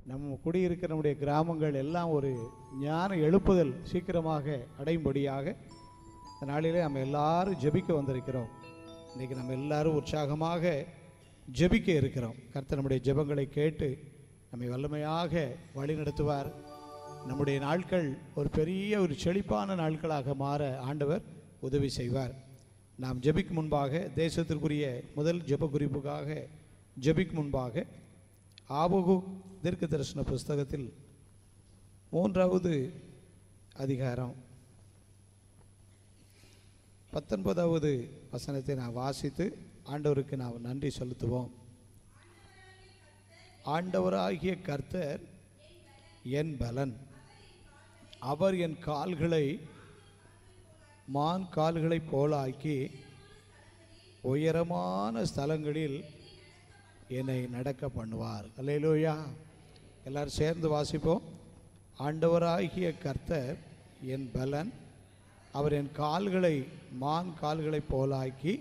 நம்ம குடியிருக்கிற நம்முடைய கிராமங்கள் எல்லாம் ஒரு ஞான எழுப்புதல் சீக்கிரமாக அடையும்படியாக இந்த நாளிலே நம்ம எல்லாரும் ஜெபிக்க வந்திருக்கிறோம். இன்றைக்கி நம்ம எல்லாரும் உற்சாகமாக ஜெபிக்க இருக்கிறோம். கர்த்தர் நம்முடைய ஜெபங்களை கேட்டு நம்மை வல்லமையாக வழி நடத்துவார். நம்முடைய நாட்கள் ஒரு பெரிய ஒரு செழிப்பான நாட்களாக மாற ஆண்டவர் உதவி செய்வார். நாம் ஜெபிக்கும் முன்பாக தேசத்திற்குரிய முதல் ஜெப குறிப்புக்காக ஜெபிக்கும் முன்பாக ஆபகுக் தீர்க்க தரிசன புஸ்தகத்தில் 3வது அதிகாரம் 19வது வசனத்தை நான் வாசித்து ஆண்டவருக்கு நாம் நன்றி செலுத்துவோம். ஆண்டவராகிய கர்த்தர் என் பலன், அவர் என் கால்களை மான் கால்களைப் போலாக்கி உயரமான ஸ்தலங்களில் என்னை நடக்க பண்ணுவார். அல்லேலூயா. எல்லாரும் சேர்ந்து வாசிப்போம். ஆண்டவராகிய கர்த்தர் என் பலன், அவர் என் கால்களை மான் கால்களைப் போலாக்கி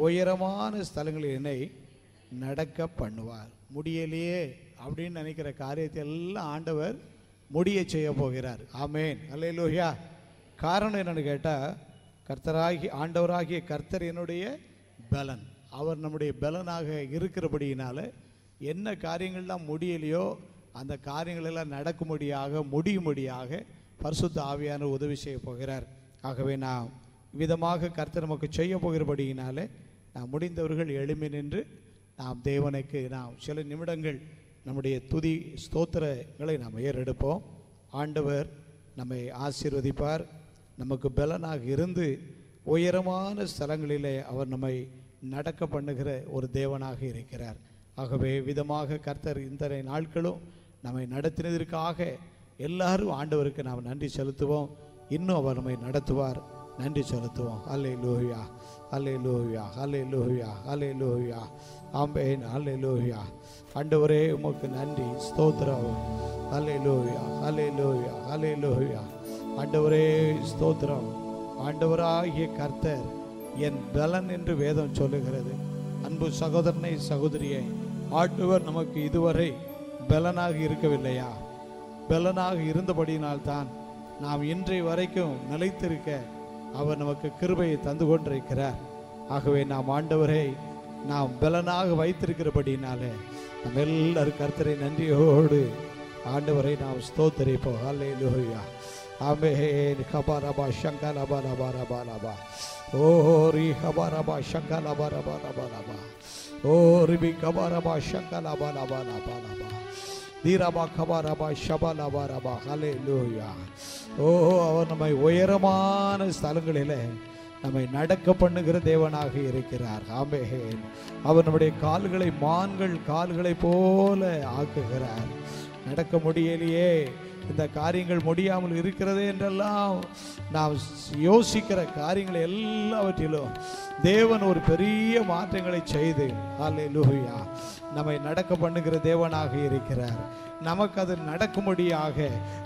உயரமான ஸ்தலங்களில் என்னை நடக்க பண்ணுவார். முடியலையே அப்படின்னு நினைக்கிற காரியத்தை எல்லாம் ஆண்டவர் முடிய செய்ய போகிறார். ஆமேன். அல்லேலூயா. காரணம் என்னன்னு கேட்டால், ஆண்டவராகிய கர்த்தர் என்னுடைய பலன், அவர் நம்முடைய பலனாக இருக்கிறபடியினால என்ன காரியங்கள்லாம் முடியலையோ அந்த காரியங்களெல்லாம் நடக்கும்படியாக முடியும்படியாக பரிசுத்த ஆவியான உதவி செய்ய போகிறார். ஆகவே நாம் விதமாக கர்த்தர் நமக்கு செய்ய போகிறபடியினாலே நாம் முடிந்தவர்கள் எழும்பி நின்று நாம் தேவனுக்கு நாம் சில நிமிடங்கள் நம்முடைய துதி ஸ்தோத்திரங்களை நாம் ஏறெடுப்போம். ஆண்டவர் நம்மை ஆசீர்வதிப்பார். நமக்கு பலனாக இருந்து உயரமான ஸ்தலங்களிலே அவர் நம்மை நடக்க பண்ணுகிற ஒரு தேவனாக இருக்கிறார். ஆகவே விதமாக கர்த்தர் இந்த நாட்களும் நம்மை நடத்தினதற்காக எல்லாரும் ஆண்டவருக்கு நாம் நன்றி செலுத்துவோம். இன்னும் அவர் நம்மை நடத்துவார். நன்றி செலுத்துவோம். அல்லேலூயா, அல்லேலூயா, அல்லேலூயா, அல்லேலூயா. ஆமென். அல்லேலூயா. ஆண்டவரே உமக்கு நன்றி, ஸ்தோத்திரம். அல்லேலூயா, அல்லேலூயா, அல்லேலூயா. ஆண்டவரே ஸ்தோத்திரம். ஆண்டவராகிய கர்த்தர் என் பலன் என்று வேதம் சொல்லுகிறது. அன்பு சகோதரனை சகோதரியை, ஆண்டவர் நமக்கு இதுவரை பலனாக இருக்கவில்லையா? பலனாக இருந்தபடியினால்தான் நாம் இன்றைய வரைக்கும் நிலைத்திருக்க அவர் நமக்கு கிருபையை தந்து கொண்டிருக்கிறார். ஆகவே நாம் ஆண்டவரை நாம் பலனாக வைத்திருக்கிறபடினாலே நம்ம எல்லாரும் கர்த்தரை நன்றியோடு ஆண்டவரை நாம் ஸ்தோத்திரிப்போம். அல்லேலூயா. ஆமென். கபரபா ஷங்கலபா லபா லபா லபா. ஓரி கபரபா ஷங்கலபா லபா லபா லபா. ஓரி கபரபா ஷங்கலபா லபா லபா லபா. தீரபா கபரபா ஷபா லபா லபா. அல்லேலூயா. ஓ, அவர் நம்மை உயரமான ஸ்தலங்களிலே நம்மை நடக்க பண்ணுகிற தேவனாக இருக்கிறார். ஆமென். அவர் நம்முடைய கால்களை மான்கள் கால்களை போல ஆக்குகிறார். நடக்க முடியலையே, இந்த காரியங்கள் முடியாமல் இருக்கிறது என்றெல்லாம் நாம் யோசிக்கிற காரியங்களை எல்லாவற்றிலும் தேவன் ஒரு பெரிய மாற்றங்களை செய்து அல்லேலூயா நம்மை நடக்க பண்ணுகிற தேவனாக இருக்கிறார். நமக்கு அது நடக்கும்படியாக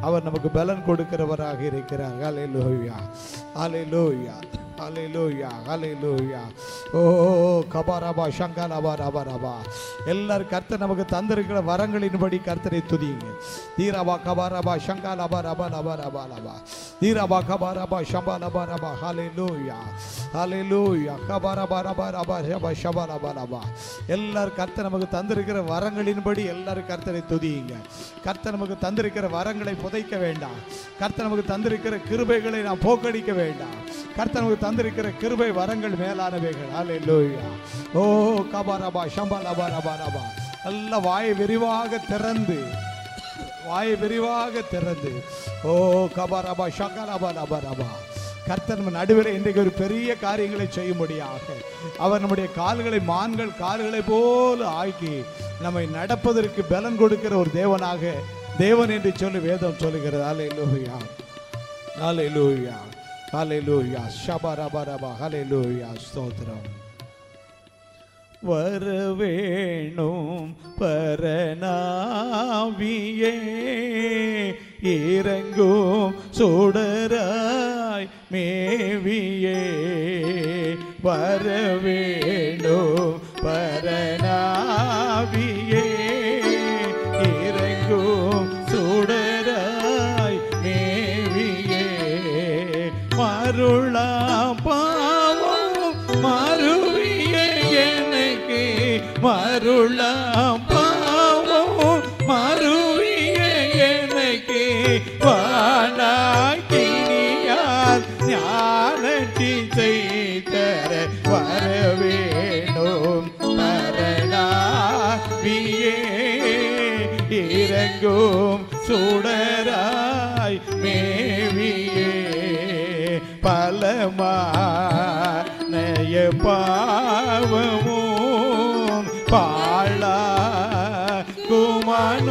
அவர் நமக்கு பலன் கொடுக்கிறவராக இருக்கிறார். அல்லேலூயா, அல்லேலூயா, அல்லேலூயா, அல்லேலூயா. ஓ கபரபா ஷங்கலபா ரபா ரபா. எல்லாரும் கர்த்தர் நமக்கு தந்திருக்கிற வரங்களின்படி கர்த்தரை துதியுங்க. தீரபா கபரபா ஷங்கலபா ரபா ரபா ரபா ரபா. தீரபா கபரபா ஷபா ரபா ரபா. அல்லேலூயா, அல்லேலூயா. கபரபா ரபா ரபா ரபா ஷபா ரபா ரபா. எல்லாரும் கர்த்தர் நமக்கு தந்திருக்கிற வரங்களின்படி எல்லாரும் கர்த்தரை துதியுங்க. கர்த்தர் நமக்கு தந்திருக்கிற வரங்களை புதைக்க வேண்டாம். கர்த்தர் நமக்கு தந்திருக்கிற கிருபைகளை நாம் போக்கடிக்க வேண்டாம். கர்த்தர் நமக்கு தந்திருக்கிற கிருபை வரங்கள் மேலானவைகள். அல்லேலூயா. ஓ கபரபா ஷம்பலபா ரபா ரபா. நல்ல வாயை விரிவாக திறந்து, வாயை விரிவாக திறந்து, ஓ கபரபா ஷங்கலபா ரபா ரபா. கர்த்தர் நம்ம நடுவில் இன்றைக்கு ஒரு பெரிய காரியங்களை செய்யும்படியாக அவர் நம்முடைய கால்களை மான்கள் கால்களை போல ஆக்கி நம்மை நடப்பதற்கு பலன் கொடுக்கிற ஒரு தேவனாக தேவன் என்று சொல்லி வேதம் சொல்லுகிறது. அல்லேலூயா, அல்லேலூயா, அல்லேலூயா. ஷபரபரபா. அல்லேலூயா. ஸ்தோத்திரம். வரவேணும் பரநாவியே, இறங்கும் சுடராய் மேவியே. வரவேணும் பரநாவியே, இறங்கும் மருளாம் பாவம் மறுவிய எனக்கு வானாக்கினியார் ஞானத்தி செய்தர வரவேணும் பரணாவியே இறங்கும் சுடராய் மேவியே பலமானய பாவமும் பாழா குமநோய்களோ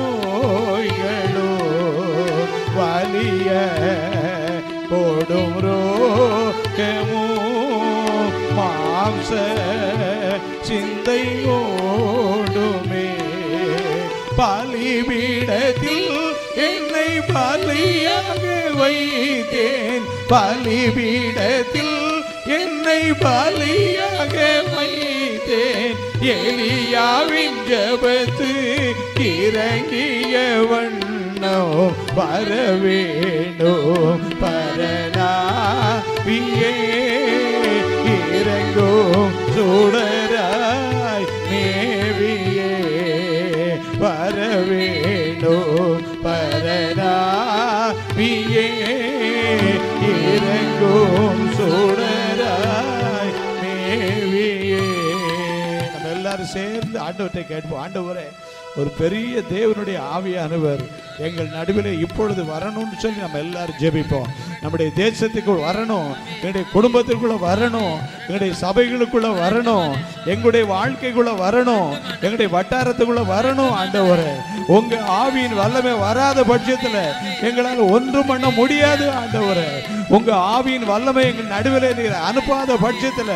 வலிய போடும் ரோகமும் மாம்ச சிந்தை ஓடுமே பலிபீடத்தில் என்னை பலியாக வைத்தேன் பலிபீடத்தில் என்னை பலியாக வைத்தேன் எலியாவின் ஜபத்து இறங்கிய வண்ணம் வரவேணும் பரணாவியே இறங்கும் சுடராய் மேவியே வரவேணும் பரணாவியே இறங்கும் சுடராய் மேவியே. நம்ம எல்லாரும் சேர்ந்து ஆண்டவரை கேட்போம். ஆண்டவரே, ஒரு பெரிய தேவனுடைய ஆவியானவர் எங்கள் நடுவில் இப்பொழுது வரணும்னு சொல்லி நம்ம எல்லாரும் ஜெபிப்போம். நம்முடைய தேசத்துக்குள் வரணும், எங்களுடைய குடும்பத்திற்குள்ள வரணும், எங்களுடைய சபைகளுக்குள்ள வரணும், எங்களுடைய வாழ்க்கைக்குள்ள வரணும், எங்களுடைய வட்டாரத்துக்குள்ள வரணும். ஆண்டவரே, உங்க ஆவியின் வல்லமை வராத பட்சத்தில் எங்களால் ஒன்றும் பண்ண முடியாது. ஆண்டவரே, உங்க ஆவியின் வல்லமை எங்கள் நடுவில் நீர் அனுப்பாத பட்சத்தில்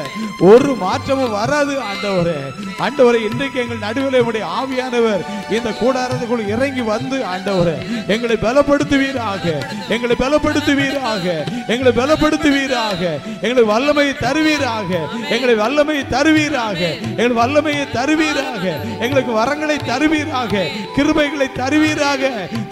ஒரு மாற்றமும் வராது. ஆண்டவரே, ஆண்டவரே, இன்றைக்கு எங்கள் நடுவில் உங்களுடைய ஆவியானவர் இந்த கூடாரத்துக்குள் இறங்கி வந்து ஆண்டவரே எங்களை பலப்படுத்துவீராக, எங்களை பலப்படுத்துவீராக, எங்களை பலப்படுத்துவீராக, எங்களை வல்லமையை தருவீராக, எங்களை வல்லமையை தருவீராக, எங்கள் வல்லமையை தருவீராக, எங்களுக்கு வரங்களை தருவீராக, கிருபைகளை தருவீராக,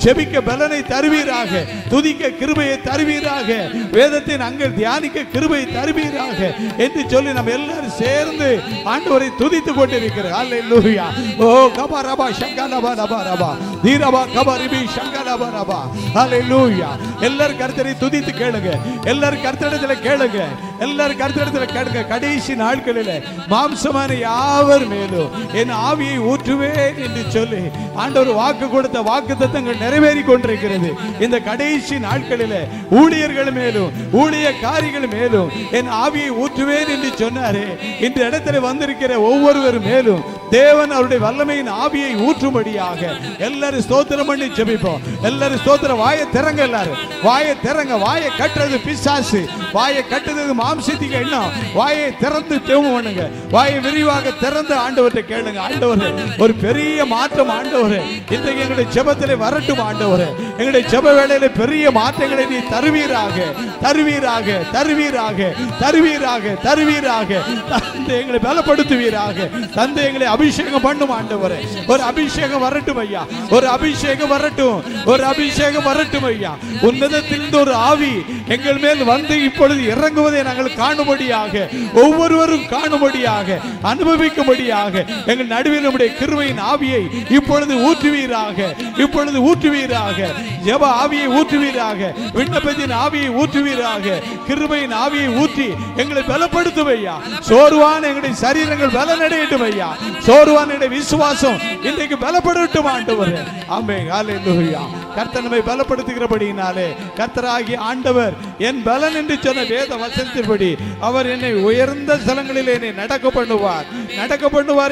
செபிக்க பலனை தருவீராக, துதிக்க கிருபையை தருவீராக, வேதத்தின் அங்கே தியானிக்க கிருபையை தருவீராக என்று சொல்லி நம்ம எல்லாரும் சேர்ந்து ஆண்டவரை துதித்து கொண்டிருக்கிறோம். அல்லேலூயா. ஓ கபரபா ஷங்கலபா ரபா தீரபா கபரிபி ஷங்கலபா ரபா. அல்லேலூயா. எல்லாரும் கர்த்தரை துதித்து கேளுங்க, எல்லாரும் கர்த்தரிடத்தில் கேளுங்க, எல்லாரும் கர்த்தரிடத்தில் கேளுங்க. கடைசி நாட்களில் மாம்சமான யாவர் மேலும் என் ஆவியை ஊற்றுவேன் என்று சொல்லி ஆண்டவர் வாக்கு கொடுத்த வாக்குத்தத்தங்கள் நிறைவேறி கொண்டிருக்கிறது. இந்த கடைசி நாட்களில் ஊழியர்கள் மேலும் ஊழியக்காரிகள் மேலும் என் ஆவியை ஊற்றுவேன் என்று சொன்னாரே. இந்த இடத்துல வந்திருக்கிற ஒவ்வொருவர் மேலும் தேவன் அவருடைய வல்லமையின் ஆவியை ஊற்றும்படியாக எல்லாரும் ஸ்தோத்திரம் பண்ணி ஜெபிப்போம். எல்லாரும் ஸ்தோத்திரம். வாயை திறங்க, எல்லாரும் வாயை திறங்க. வாயை கட்டுறது பிசாசு, வாயை கட்டுறது மாம்சத்துக்கு எண்ணம். வாயை திறந்து ஜெபம் பண்ணுங்க. வாயை விரிவாக திறந்து ஆண்டவரை கேளுங்க. ஆண்டவரே, ஒரு பெரிய மாற்றம் ஆண்டவரே இன்றைக்கு எங்களுடைய ஜெபத்திலே வரட்டும். ஆண்டவரே, எங்களுடைய ஜெப வேளையில பெரிய மாற்றங்களை நீ தருவீராக, தருவீராக, தருவீராக, தருவீராக, தருவீராக. தந்தை எங்களை பலப்படுத்துவீராக. தந்தை எங்களை அபிஷேகம் பண்ணும். ஆண்டவரே, ஒரு அபிஷேகம் வரட்டும் ஐயா, ஒரு அபிஷேகம் வரட்டும், ஒரு அபிஷேகம் வரட்டும் ஐயா. உன்னதத்திலிருந்து ஒரு ஆவி எங்கள் மேல் வந்து இப்பொழுது இறங்குவதை நாங்கள் காணும்படியாக, ஒவ்வொருவரும் காணும்படியாக, அனுபவிக்கும்படியாக எங்கள் நடுவில் நம்முடைய கிருபையின் ஆவியை இப்பொழுது ஊற்றுவீராக, இப்பொழுது ஊற்றுவீராக. ஜெப ஆவியை ஊற்றுவீராக, விண்ணப்பத்தின் ஆவியை ஊற்றுவீராக, கிருபையின் ஆவியை ஊற்றி எங்களை பலப்படுத்தும் ஐயா. சோர்வான எங்களுடைய சரீரங்கள் பலனடையட்டும் ஐயா. சோர்வான விசுவாசம் இன்றைக்கு பலப்படட்டும் ஆண்டவரே. ஆமென். ஹல்லேலூயா. கர்த்தர் நம்மை பலப்படுத்துகிறபடியினாலே கர்த்தராகிய ஆண்டவர் என் பலன் என்று சொன்ன வேத வசனத்தின்படி அவர் என்னை உயர்ந்த ஸ்தலங்களிலே என்னை நடக்க பண்ணுவார்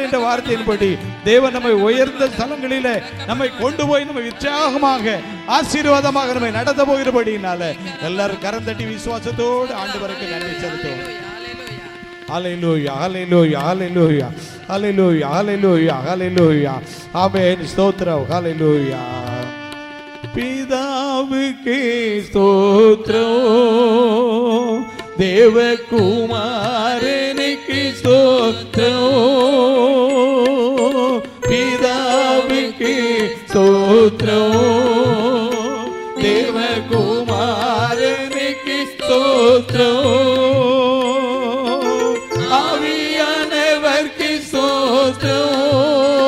என்ற வார்த்தையின்படி தேவன் நம்மை உயர்ந்த ஸ்தலங்களிலே நம்மை கொண்டு போய் நம்மை உற்சாகமாக ஆசீர்வாதமாக நம்மை நடத்த போகிறபடியினாலே எல்லாரும் கரம் தட்டி விசுவாசத்தோடு ஆண்டவருக்கு நன்றி செலுத்துவோம். ஹல்லேலூயா, ஹல்லேலூயா, ஹல்லேலூயா, ஹல்லேலூயா, ஹல்லேலூயா, ஹல்லேலூயா. ஆமென். ஸ்தோத்திரம். ஹல்லேலூயா. பிதாவுக்கே ஸ்தோத்திரம், தேவகுமாரனுக்கு ஸ்தோத்திரம், பிதாவுக்கே ஸ்தோத்திரம், தேவகுமாரனுக்கு ஸ்தோத்திரம், ஆவியானவர்க்கு ஸ்தோத்திரம்,